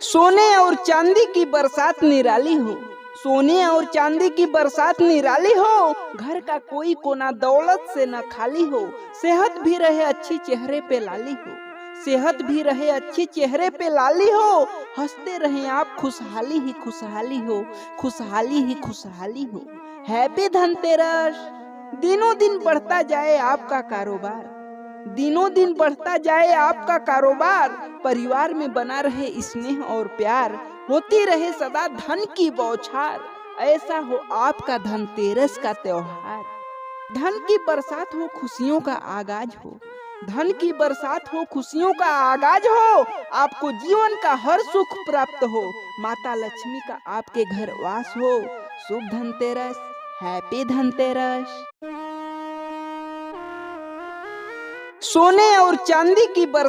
सोने और चांदी की बरसात निराली हो, सोने और चांदी की बरसात निराली हो। घर का कोई कोना दौलत से न खाली हो। सेहत भी रहे अच्छी चेहरे पे लाली हो, सेहत भी रहे अच्छी चेहरे पे लाली हो। हंसते रहे आप खुशहाली ही खुशहाली हो, खुशहाली ही खुशहाली हो। हैप्पी धनतेरस। दिनों दिन बढ़ता जाए आपका कारोबार, दिनों दिन बढ़ता जाए आपका कारोबार। परिवार में बना रहे स्नेह और प्यार, होती रहे सदा धन की बौछार। ऐसा हो आपका धनतेरस का त्योहार। धन की बरसात हो, खुशियों का आगाज हो, धन की बरसात हो, खुशियों का आगाज हो। आपको जीवन का हर सुख प्राप्त हो, माता लक्ष्मी का आपके घर वास हो। शुभ धनतेरस, हैप्पी धनतेरस। सोने और चांदी की बरसात